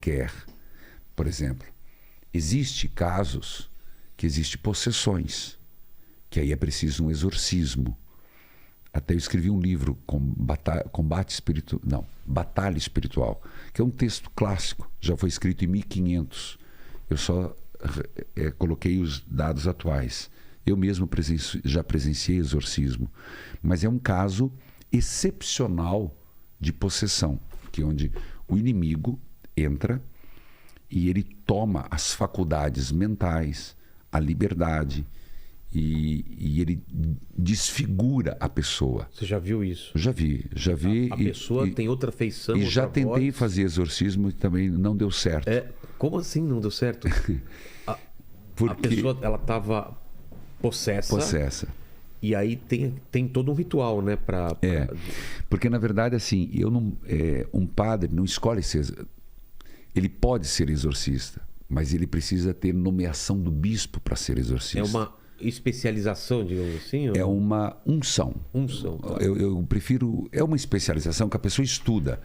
quer. Por exemplo, existe casos que existem possessões, que aí é preciso um exorcismo. Até eu escrevi um livro, Batalha Espiritual, que é um texto clássico, já foi escrito em 1500. Eu só coloquei os dados atuais. Eu mesmo já presenciei exorcismo, mas é um caso excepcional de possessão, que é onde o inimigo entra e ele toma as faculdades mentais, a liberdade, e ele desfigura a pessoa. Você já viu isso? Já vi. A pessoa tem outra feição, e já outra tentei voz. fazer exorcismo e também não deu certo. Como assim não deu certo? A pessoa, ela estava possessa. E aí tem todo um ritual, né? Porque na verdade, assim, um padre não escolhe ser... Ele pode ser exorcista, mas ele precisa ter nomeação do bispo para ser exorcista. É uma especialização, digamos assim? Ou... É uma unção. Claro. Eu prefiro... É uma especialização que a pessoa estuda.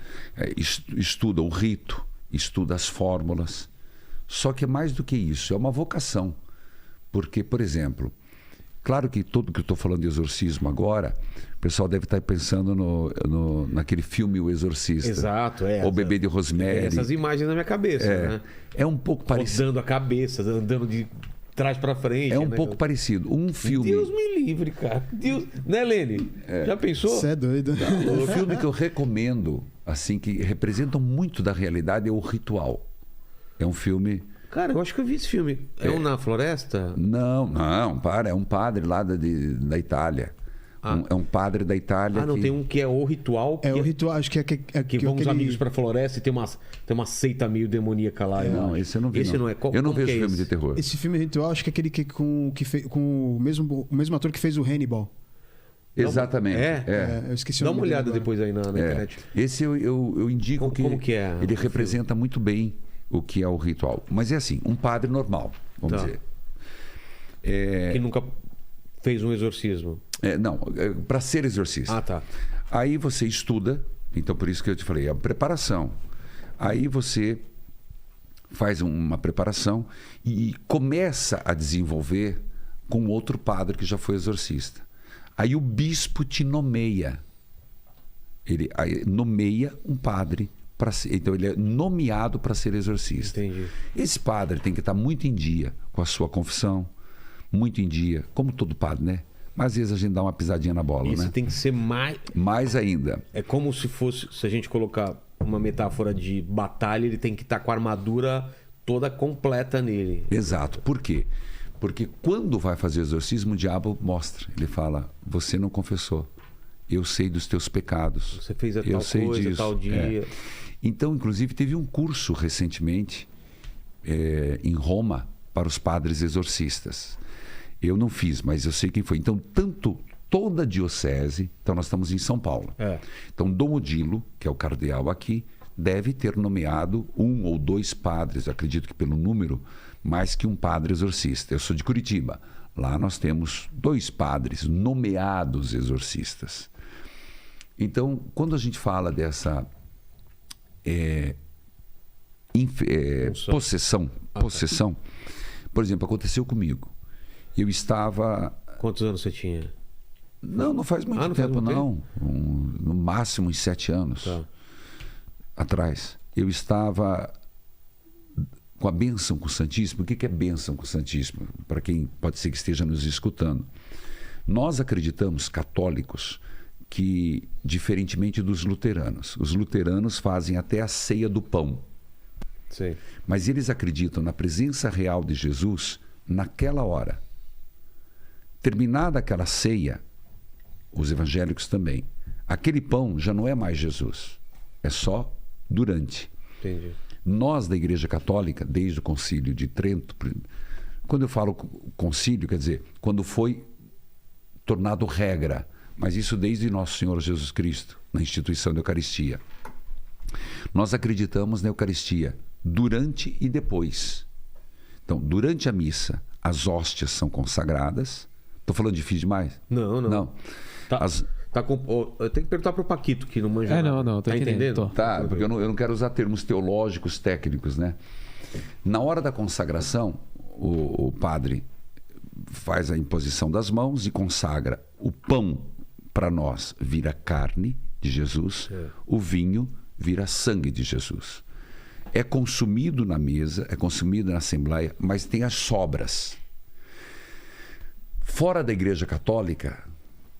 Estuda o rito, estuda as fórmulas. Só que é mais do que isso, é uma vocação. Porque, por exemplo, claro que tudo que eu estou falando de exorcismo agora, o pessoal deve estar pensando naquele filme O Exorcista. Exato, O Bebê de Rosemary. Essas imagens na minha cabeça, né? É um pouco parecido. Rodando a cabeça, andando de trás para frente. É um pouco parecido. Um filme... Deus me livre, cara. Deus... Né, Lene? Já pensou? Você é doido. O filme que eu recomendo, assim, que representa muito da realidade, é O Ritual. É um filme... Cara, eu acho que eu vi esse filme. É um na floresta? Não, é um padre lá da Itália. É um padre da Itália. Não, tem um que é O Ritual. O Ritual, acho que é que vão os amigos pra floresta e tem uma seita meio demoníaca lá. Não, esse eu não vi. Esse não é. Eu não vejo filme de terror. Esse filme Ritual, acho que é aquele com o mesmo ator que fez o Hannibal. Exatamente. Eu esqueci o Dá nome uma olhada dele depois aí na internet. Esse eu indico como que é ele o representa muito bem o que é o ritual. Mas é assim, um padre normal, vamos dizer. Que nunca fez um exorcismo. Para ser exorcista. Tá. Aí você estuda, então por isso que eu te falei, a preparação. Aí você faz uma preparação e começa a desenvolver com outro padre que já foi exorcista. Aí o bispo te nomeia. Ele nomeia um padre. Então ele é nomeado para ser exorcista. Entendi. Esse padre tem que estar muito em dia com a sua confissão, muito em dia, como todo padre, né? Mas às vezes a gente dá uma pisadinha na bola, Esse né? tem que ser mais ainda. É como se a gente colocar uma metáfora de batalha, ele tem que estar com a armadura toda completa nele. Exato. Por quê? Porque quando vai fazer o exorcismo, o diabo mostra. Ele fala, você não confessou. Eu sei dos teus pecados. Você fez tal coisa, tal dia. Então, inclusive, teve um curso recentemente em Roma para os padres exorcistas. Eu não fiz, mas eu sei quem foi. Então, toda a diocese, então nós estamos em São Paulo. Então, Dom Odilo, que é o cardeal aqui, deve ter nomeado 1 ou 2 padres, acredito que pelo número, mais que um padre exorcista. Eu sou de Curitiba. Lá nós temos 2 padres nomeados exorcistas. Então, quando a gente fala dessa possessão, por exemplo, aconteceu comigo. Eu estava... Quantos anos você tinha? Não faz muito tempo, não. No máximo uns 7 anos atrás. Eu estava com a bênção com o Santíssimo. O que é bênção com o Santíssimo? Para quem pode ser que esteja nos escutando. Nós acreditamos, católicos, que, diferentemente dos luteranos, os luteranos fazem até a ceia do pão. Sim. Mas eles acreditam na presença real de Jesus naquela hora. Terminada aquela ceia, os evangélicos também, aquele pão já não é mais Jesus, é só durante. Entendi. Nós, da Igreja Católica, desde o Concílio de Trento, quando eu falo concílio, quer dizer, quando foi tornado regra, mas isso desde Nosso Senhor Jesus Cristo, na instituição da Eucaristia. Nós acreditamos na Eucaristia durante e depois. Então, durante a missa, as hóstias são consagradas. Estou falando difícil demais? Não. Eu tenho que perguntar pro Paquito, que não manja nada. Não, tá entendendo? Tá, porque eu não quero usar termos teológicos técnicos, né? Na hora da consagração, o padre faz a imposição das mãos e consagra o pão para nós, vira carne de Jesus, o vinho vira sangue de Jesus. É consumido na mesa, é consumido na Assembleia, mas tem as sobras. Fora da Igreja Católica,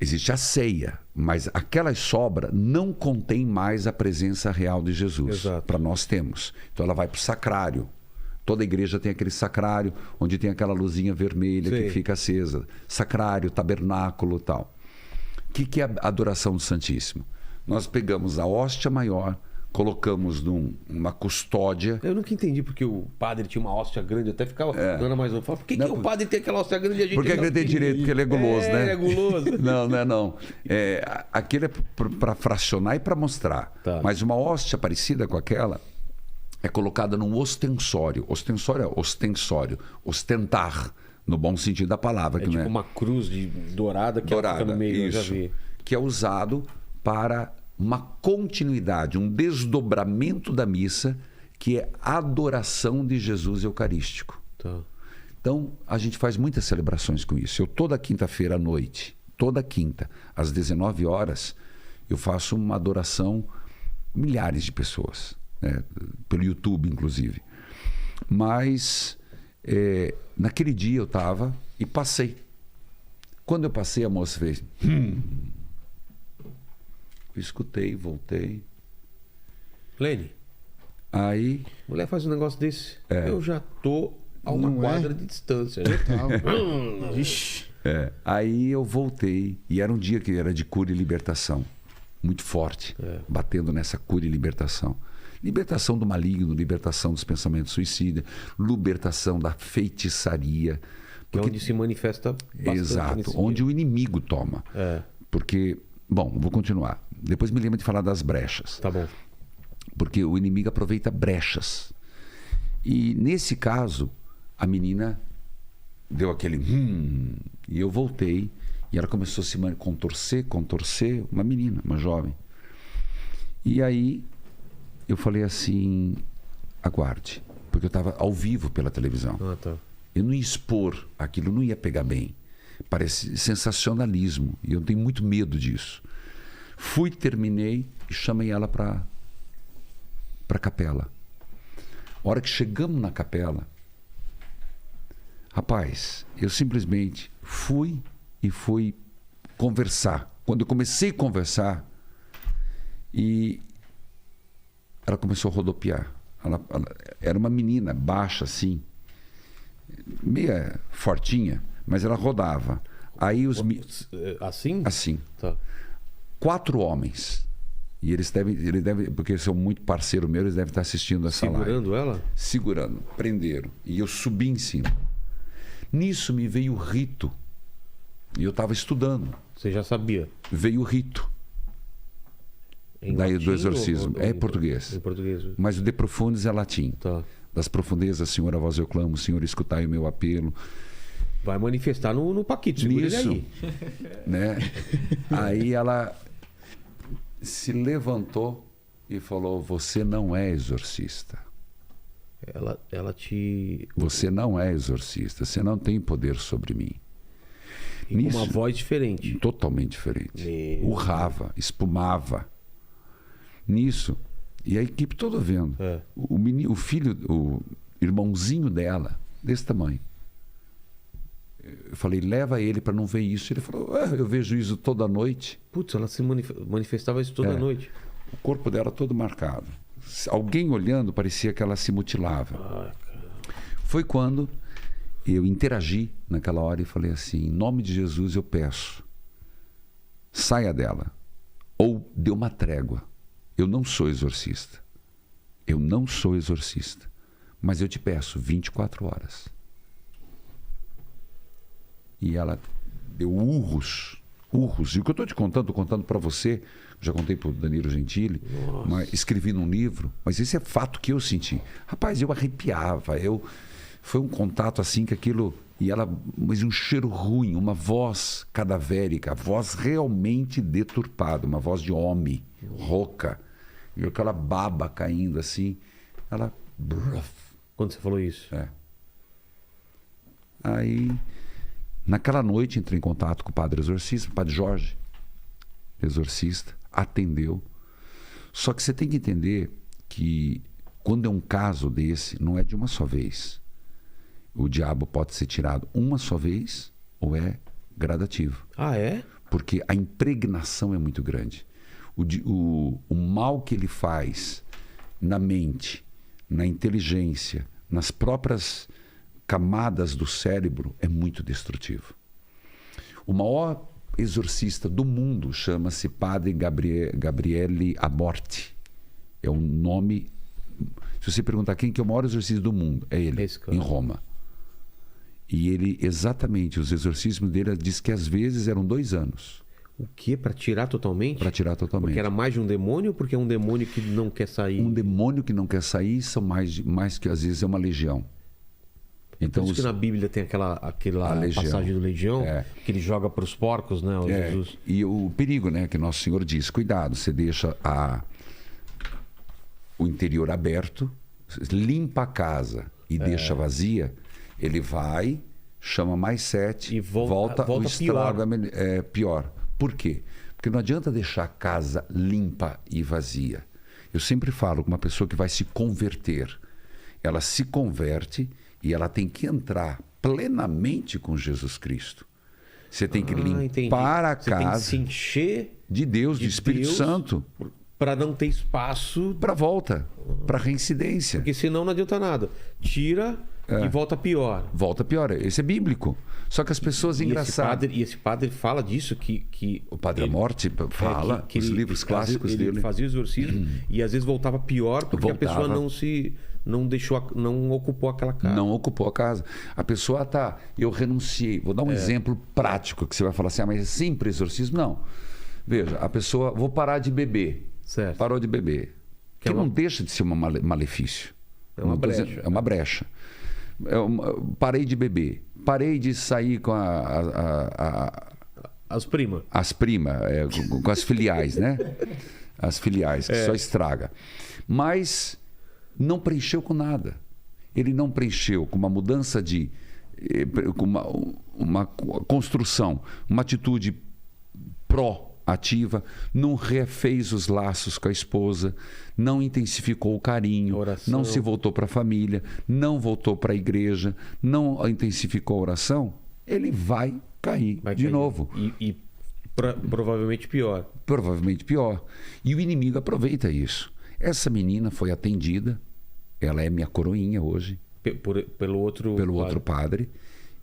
existe a ceia, mas aquelas sobras não contém mais a presença real de Jesus. Para nós temos. Então ela vai para o sacrário. Toda igreja tem aquele sacrário, onde tem aquela luzinha vermelha que fica acesa. Sacrário, tabernáculo e tal. O que é a adoração do Santíssimo? Nós pegamos a hóstia maior, colocamos numa custódia. Eu nunca entendi porque o padre tinha uma hóstia grande, até ficava dando mais um. Por que o padre tem aquela hóstia grande e a gente porque ele tem direito, porque ele é guloso, né? Ele é guloso. Não. Aquele é para fracionar e para mostrar. Tá. Mas uma hóstia parecida com aquela é colocada num ostensório. Ostensório é ostensório, ostentar, no bom sentido da palavra. É tipo uma cruz dourada que fica no meio, isso, eu já vi. Que é usado para uma continuidade, um desdobramento da missa, que é a adoração de Jesus Eucarístico. Tá. Então, a gente faz muitas celebrações com isso. Eu, toda quinta-feira à noite, toda quinta, às 19 horas, eu faço uma adoração, milhares de pessoas, né? Pelo YouTube, inclusive. Mas, naquele dia eu estava e passei. Quando eu passei, a moça fez... Eu escutei, voltei. Lene, aí... mulher faz um negócio desse, eu já tô a uma quadra de distância. Aí eu voltei, e era um dia que era de cura e libertação. Muito forte, batendo nessa cura e libertação. Libertação do maligno, libertação dos pensamentos suicidas, libertação da feitiçaria. Que é onde se manifesta bastante. Exato, onde o inimigo toma. Porque, bom, vou continuar. Depois me lembra de falar das brechas. Tá bom. Porque o inimigo aproveita brechas. E nesse caso, a menina deu aquele e eu voltei e ela começou a se contorcer, uma menina, uma jovem. E aí eu falei assim, aguarde, porque eu estava ao vivo pela televisão. Tá. Eu não ia expor aquilo, não ia pegar bem. Parece sensacionalismo e eu tenho muito medo disso. Fui, terminei e chamei ela para a capela. A hora que chegamos na capela, rapaz, eu simplesmente fui conversar. Quando eu comecei a conversar, e ela começou a rodopiar. Ela era uma menina baixa assim, meia fortinha, mas ela rodava. Aí os assim? Assim. Tá. 4 homens. E eles devem, porque são muito parceiro meu, eles devem estar assistindo essa live. Segurando ela? Segurando, prenderam. E eu subi em cima. Nisso me veio o rito. E eu estava estudando. Você já sabia? Veio o rito. Daí do exorcismo. É português. Em português. Mas o de profundis é latim. Tá. Das profundezas, Senhor, a vós eu clamo, Senhor, escutai o meu apelo. Vai manifestar no Paquito, segura ele aí. Né? Aí ela se levantou e falou: você não é exorcista. Ela te... Você não é exorcista, você não tem poder sobre mim. E com uma voz diferente. Totalmente diferente. Urrava, espumava. Nisso, e a equipe toda vendo. O filho, o irmãozinho dela, desse tamanho. Eu falei, leva ele para não ver isso. Ele falou, eu vejo isso toda noite. Putz, ela se manifestava isso toda noite. O corpo dela todo marcado. Alguém olhando, parecia que ela se mutilava. Foi quando eu interagi naquela hora e falei assim, em nome de Jesus eu peço, saia dela. Ou dê uma trégua. Eu não sou exorcista. Eu não sou exorcista. Mas eu te peço 24 horas. E ela deu urros. E o que eu estou te contando, estou contando para você, já contei para o Danilo Gentili, mas escrevi num livro, mas esse é fato que eu senti. Rapaz, eu arrepiava, foi um contato assim que aquilo Mas um cheiro ruim, uma voz cadavérica, a voz realmente deturpada, uma voz de homem, rouca, e aquela baba caindo assim. Ela... Quando você falou isso? Aí, naquela noite, entrei em contato com o padre exorcista, o padre Jorge, exorcista, atendeu. Só que você tem que entender que quando é um caso desse, não é de uma só vez. O diabo pode ser tirado uma só vez ou é gradativo. Ah, é? Porque a impregnação é muito grande. O mal que ele faz na mente, na inteligência, nas próprias camadas do cérebro é muito destrutivo. O maior exorcista do mundo chama-se Padre Gabriele Amorti. É um nome... Se você perguntar quem que é o maior exorcista do mundo, é ele, em Roma. E ele, exatamente, os exorcismos dele diz que às vezes eram 2 anos. O quê? Para tirar totalmente? Para tirar totalmente. Porque era mais de um demônio ou porque é um demônio que não quer sair? Um demônio que não quer sair são mais que às vezes é uma legião. Então, por isso que na Bíblia tem aquela passagem do legião, que ele joga para os porcos, né? Jesus. E o perigo, né? Que Nosso Senhor diz, cuidado, você deixa o interior aberto, limpa a casa e deixa vazia, ele vai, chama mais 7 e volta o estrago é pior. Por quê? Porque não adianta deixar a casa limpa e vazia. Eu sempre falo com uma pessoa que vai se converter. Ela se converte e ela tem que entrar plenamente com Jesus Cristo. Você tem que limpar a casa. Você tem que se encher de Deus, de Espírito Santo. Para não ter espaço... Para volta, para reincidência. Porque senão não adianta nada. Tira e volta pior. Volta pior. Esse é bíblico. Só que as pessoas engraçadas... E esse padre fala disso que o Padre Amorti fala, que os livros clássicos dele. Ele fazia o exorcismo e às vezes voltava pior porque a pessoa não ocupou aquela casa. Não ocupou a casa. A pessoa eu renunciei. Vou dar um exemplo prático que você vai falar assim, mas é sempre exorcismo? Não. Veja, a pessoa, vou parar de beber. Certo. Parou de beber. Que não deixa de ser um malefício. É uma brecha. É uma brecha. Parei de beber. Parei de sair com as primas. As primas, com as filiais, né? As filiais, que só estraga. Mas não preencheu com nada. Ele não preencheu com uma mudança com uma construção, uma atitude pró-ativa, não refez os laços com a esposa, não intensificou o carinho, não se voltou para a família, não voltou para a igreja, não intensificou a oração, ele vai cair de novo. E provavelmente pior. Provavelmente pior. E o inimigo aproveita isso. Essa menina foi atendida, ela é minha coroinha hoje. Pelo outro padre.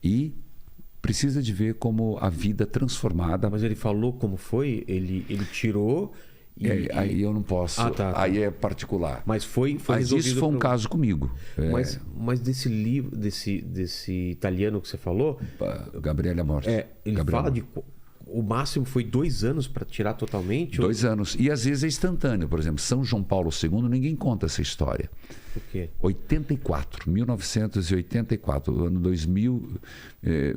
E precisa de ver como a vida transformada. Mas ele falou como foi? Ele tirou... Aí eu não posso. Aí é particular. Mas foi Mas isso foi um caso comigo. Mas desse livro, desse italiano que você falou... Gabriele Amorti. Ele fala de... O máximo foi 2 anos para tirar totalmente? 2 anos. E às vezes é instantâneo. Por exemplo, São João Paulo II, ninguém conta essa história. Por quê? 1984, ano 2000,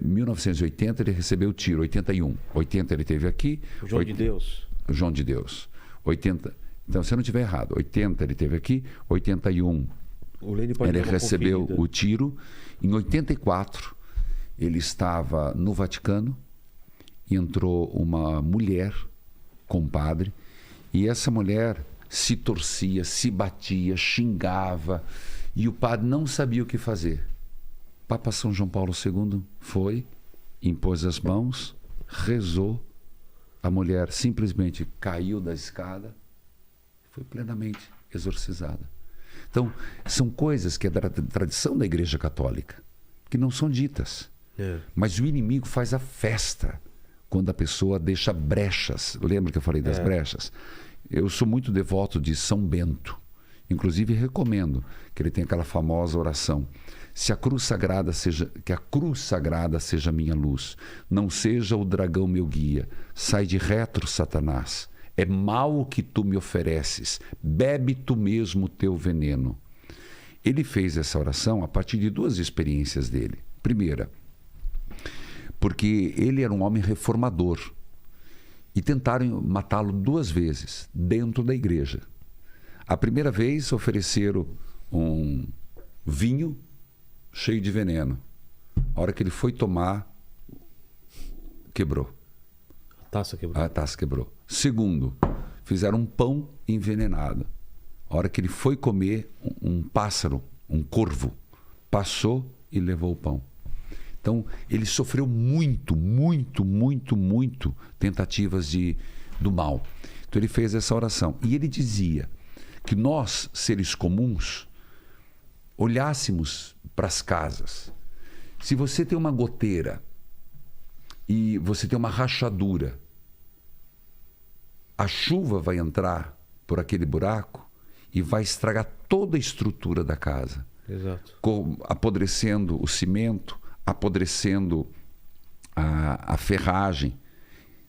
1980 ele recebeu o tiro, 81. 80 ele teve aqui. João de Deus. João de Deus. 80. Então, se eu não estiver errado, 80 ele teve aqui, 81 ele recebeu o tiro. Em 84 ele estava no Vaticano. E entrou uma mulher com o padre, e essa mulher se torcia, se batia, xingava, e o padre não sabia o que fazer. Papa São João Paulo II foi, impôs as mãos, rezou, a mulher simplesmente caiu da escada, foi plenamente exorcizada. Então, são coisas que é da tradição da Igreja Católica, que não são ditas, mas o inimigo faz a festa quando a pessoa deixa brechas. Lembra que eu falei das brechas? Eu sou muito devoto de São Bento. Inclusive recomendo que ele tenha aquela famosa oração. Que a cruz sagrada seja minha luz. Não seja o dragão meu guia. Sai de retro, Satanás. É mal o que tu me ofereces. Bebe tu mesmo o teu veneno. Ele fez essa oração a partir de 2 experiências dele. Primeira, porque ele era um homem reformador. E tentaram matá-lo 2 vezes, dentro da igreja. A primeira vez ofereceram um vinho cheio de veneno. A hora que ele foi tomar, quebrou. A taça quebrou. Segundo, fizeram um pão envenenado. A hora que ele foi comer, um pássaro, um corvo, passou e levou o pão. Então, ele sofreu muito tentativas do mal. Então, ele fez essa oração. E ele dizia que nós, seres comuns, olhássemos para as casas. Se você tem uma goteira e você tem uma rachadura, a chuva vai entrar por aquele buraco e vai estragar toda a estrutura da casa. Exato. Apodrecendo o cimento, apodrecendo a ferragem.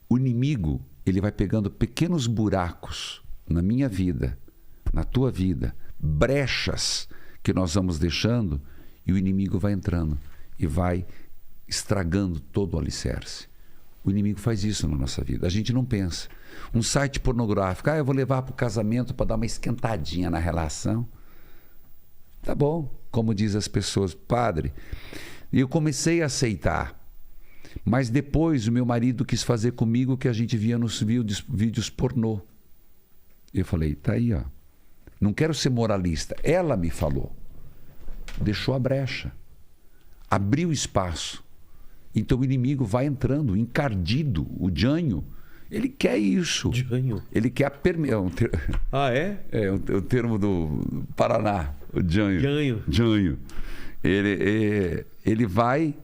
O inimigo, ele vai pegando pequenos buracos na minha vida, na tua vida, brechas que nós vamos deixando, e o inimigo vai entrando e vai estragando todo o alicerce. O inimigo faz isso na nossa vida. A gente não pensa. Um site pornográfico, eu vou levar para o casamento para dar uma esquentadinha na relação. Tá bom, como diz as pessoas, padre. E eu comecei a aceitar. Mas depois o meu marido quis fazer comigo o que a gente via nos vídeos pornô. Eu falei, tá aí, ó. Não quero ser moralista. Ela me falou. Deixou a brecha. Abriu espaço. Então o inimigo vai entrando, encardido. O Janho, ele quer isso. Janho? Ele quer Ah, é? É o termo do Paraná. O Janho. Janho. Ele vai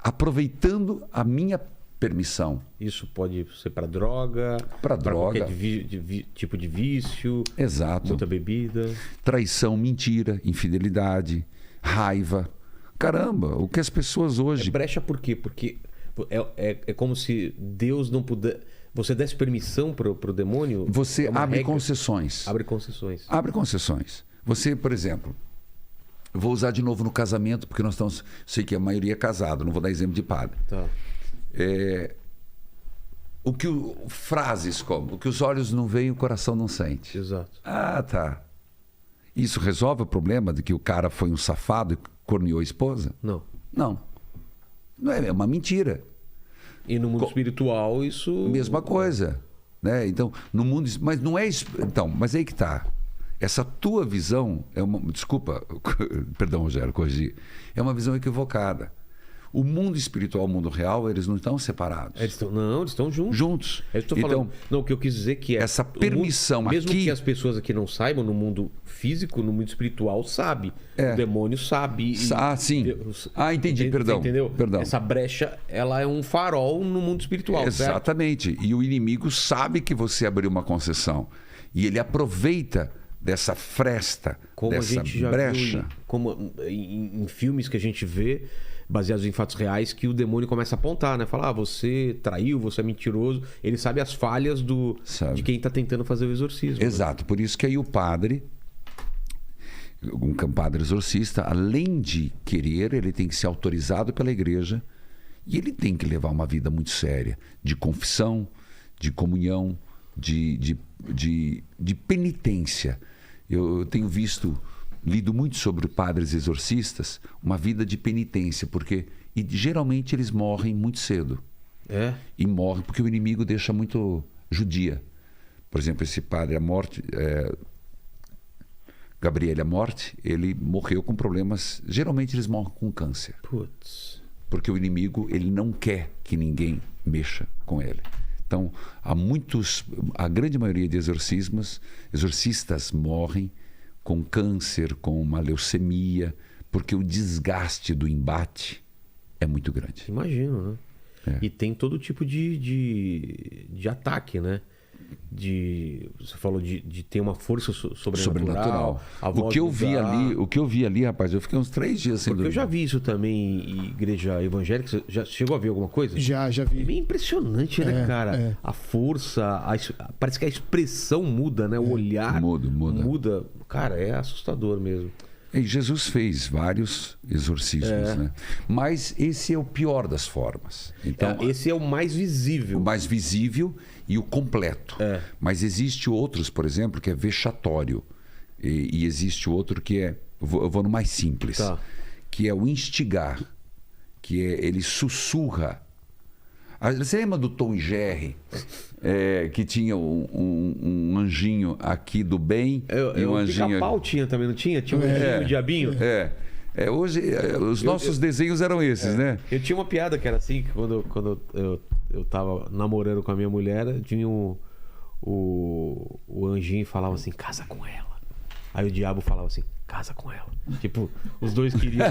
aproveitando a minha permissão. Isso pode ser para droga, para droga, qualquer tipo de vício. Exato. Muita bebida, traição, mentira, infidelidade, raiva. Caramba, o que as pessoas hoje... brecha por quê? Porque é como se Deus não puder... Você desse permissão para o demônio... Você abre concessões. Abre concessões. Abre concessões. Você, por exemplo... Eu vou usar de novo no casamento, porque nós estamos... Sei que a maioria é casado, não vou dar exemplo de padre. Tá. Frases como: o que os olhos não veem, o coração não sente. Exato. Ah, tá. Isso resolve o problema de que o cara foi um safado e corneou a esposa? Não. Não. Não é uma mentira. E no mundo espiritual isso... Mesma coisa. Né? Então, no mundo... Mas não é... Então, mas aí que tá. Essa tua visão é uma... Desculpa, perdão, Rogério, corrigi. É uma visão equivocada. O mundo espiritual e o mundo real, eles não estão separados. Eles estão juntos. Juntos. Eu estou falando... Não, o que eu quis dizer que é... Essa permissão mundo, aqui... Mesmo que as pessoas aqui não saibam, no mundo físico, no mundo espiritual, sabe. O demônio sabe. Sim. Entendi, perdão. Entendeu? Perdão. Essa brecha, ela é um farol no mundo espiritual, exatamente. Certo? E o inimigo sabe que você abriu uma concessão. E ele aproveita dessa fresta, como dessa a gente já brecha. Viu, como em filmes que a gente vê, baseados em fatos reais, que o demônio começa a apontar, né? Falar, você traiu, você é mentiroso. Ele sabe as falhas de quem está tentando fazer o exorcismo. Exato. Né? Por isso que aí o padre, um padre exorcista, além de querer, ele tem que ser autorizado pela igreja e ele tem que levar uma vida muito séria, de confissão, de comunhão, de penitência. Eu tenho lido muito sobre padres exorcistas, uma vida de penitência, porque geralmente eles morrem muito cedo. E morrem porque o inimigo deixa muito judia. Por exemplo, esse padre, Gabriele Amorte, ele morreu com problemas, geralmente eles morrem com câncer. Putz. Porque o inimigo, ele não quer que ninguém mexa com ele. Então, a grande maioria de exorcistas morrem com câncer, com uma leucemia, porque o desgaste do embate é muito grande. Imagino, né? E tem todo tipo de ataque, né? Você falou de ter uma força sobrenatural. O que eu vi ali, rapaz, eu fiquei uns 3 dias sem dormir. Eu já vi isso também em igreja evangélica. Você já chegou a ver alguma coisa? Já vi. É bem impressionante, né, cara? A força, parece que a expressão muda, né? O olhar muda. Cara, é assustador mesmo. E Jesus fez vários exorcismos, né? Mas esse é o pior das formas. Então, esse é o mais visível. O mais visível e o completo. Mas existe outros, por exemplo, que é vexatório. E existe outro que é... Eu vou no mais simples. Tá. Que é o instigar. Que é ele sussurra. Você lembra do Tom e Jerry? Que tinha um anjinho aqui do bem e um anjinho... O Pica-Pau tinha também, não tinha? Tinha um anjinho, o diabinho? Hoje, os nossos desenhos eram esses, né? Eu tinha uma piada que era assim, que quando eu tava namorando com a minha mulher, tinha o anjinho falava assim, casa com ela. Aí o diabo falava assim, casa com ela. Tipo, os dois queriam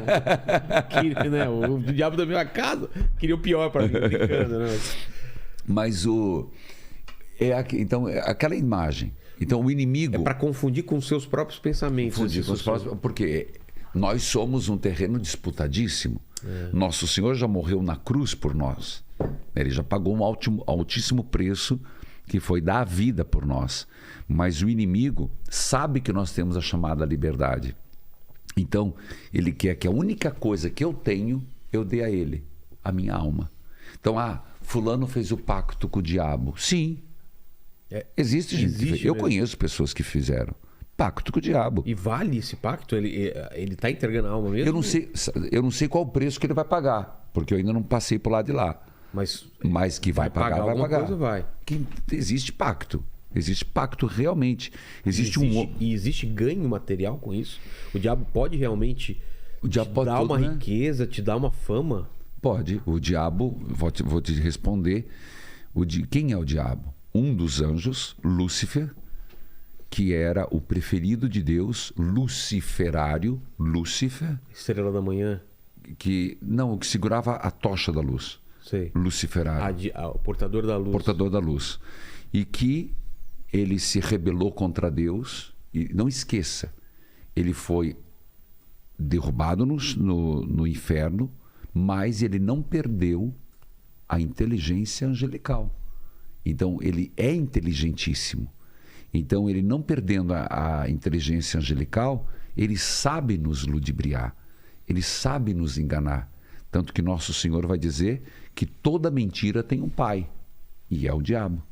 né? O diabo da minha casa queria o pior pra mim, brincando, né? Mas então, aquela imagem. Então, o inimigo... É pra confundir com os seus próprios pensamentos. Confundir com os próprios... Porque nós somos um terreno disputadíssimo. Nosso Senhor já morreu na cruz por nós. Ele já pagou um altíssimo preço, que foi dar a vida por nós. Mas o inimigo sabe que nós temos a chamada liberdade. Então, ele quer que a única coisa que eu tenho, eu dê a ele, a minha alma. Então, fulano fez o pacto com o diabo. Sim. Existe gente. Eu conheço pessoas que fizeram pacto com o diabo. E vale esse pacto? Ele está entregando a alma mesmo? Eu não sei qual o preço que ele vai pagar, porque eu ainda não passei por lá de lá. Mas que vai pagar, vai pagar. Coisa vai. Que existe pacto. Existe pacto realmente. E existe ganho material com isso? O diabo pode realmente te dar uma riqueza, te dar uma fama? Pode. O diabo, vou te responder. Quem é o diabo? Um dos anjos, Lúcifer, que era o preferido de Deus, luciferário, Lúcifer. Estrela da manhã? Que segurava a tocha da luz. Sei. Luciferário. O portador da luz. Portador da luz. E que ele se rebelou contra Deus. E não esqueça, ele foi derrubado no inferno, mas ele não perdeu a inteligência angelical. Então, ele é inteligentíssimo. Então, ele não perdendo a inteligência angelical, ele sabe nos ludibriar, ele sabe nos enganar. Tanto que nosso Senhor vai dizer que toda mentira tem um pai, e é o diabo.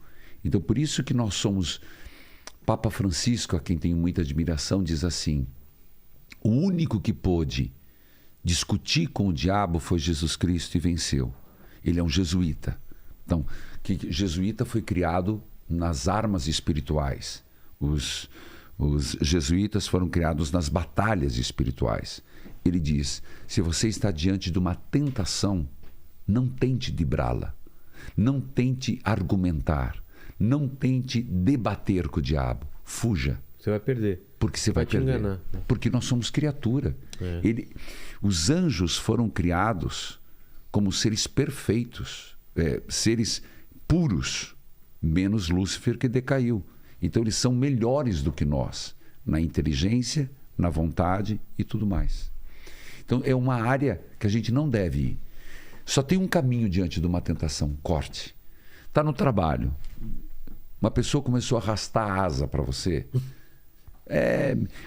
Então, por isso que nós somos... Papa Francisco, a quem tenho muita admiração, diz assim: o único que pôde discutir com o diabo foi Jesus Cristo e venceu. Ele é um jesuíta. Então, que jesuíta foi criado nas armas espirituais. Os jesuítas foram criados nas batalhas espirituais. Ele diz: se você está diante de uma tentação, não tente driblá-la, não tente argumentar, não tente debater com o diabo. Fuja. Você vai perder. Porque você vai perder. Enganar. Porque nós somos criatura. Os anjos foram criados como seres perfeitos, seres puros, menos Lúcifer, que decaiu. Então eles são melhores do que nós, na inteligência, na vontade e tudo mais. Então é uma área que a gente não deve ir. Só tem um caminho diante de uma tentação: corte. Está no trabalho. Uma pessoa começou a arrastar a asa para você.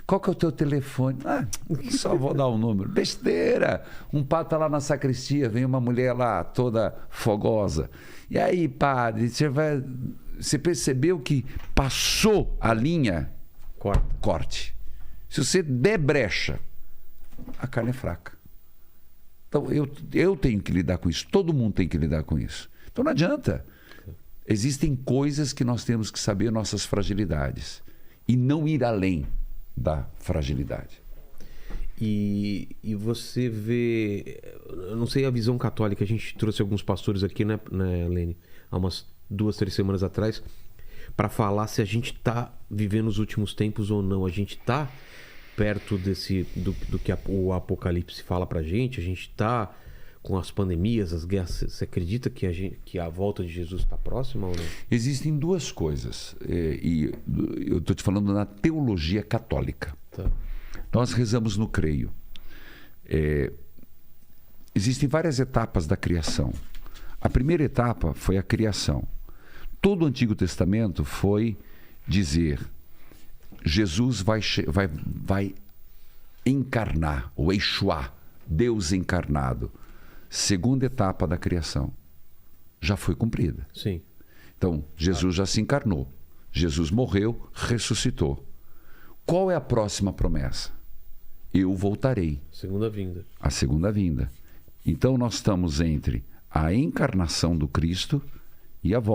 Qual que é o teu telefone? Só vou dar um número. Besteira! Um padre está lá na sacristia, vem uma mulher lá toda fogosa. E aí, padre, você percebeu que passou a linha? Corte. Se você der brecha, a carne é fraca. Então, eu tenho que lidar com isso. Todo mundo tem que lidar com isso. Então, não adianta. Existem coisas que nós temos que saber, nossas fragilidades, e não ir além da fragilidade. E você vê, eu não sei a visão católica, a gente trouxe alguns pastores aqui, né, Lene, há umas 2, 3 semanas atrás, para falar se a gente está vivendo os últimos tempos ou não. A gente está perto do que o Apocalipse fala para a gente está com as pandemias, as guerras. Você acredita que a volta de Jesus está próxima ou não? Existem duas coisas, e eu estou te falando na teologia católica. Tá. Nós rezamos no creio. Existem várias etapas da criação. A primeira etapa foi a criação. Todo o Antigo Testamento foi dizer: Jesus vai encarnar, o Yeshua, Deus encarnado. Segunda etapa da criação. Já foi cumprida. Sim. Então, Jesus já se encarnou. Jesus morreu, ressuscitou. Qual é a próxima promessa? Eu voltarei. Segunda vinda. A segunda vinda. Então, nós estamos entre a encarnação do Cristo e a volta.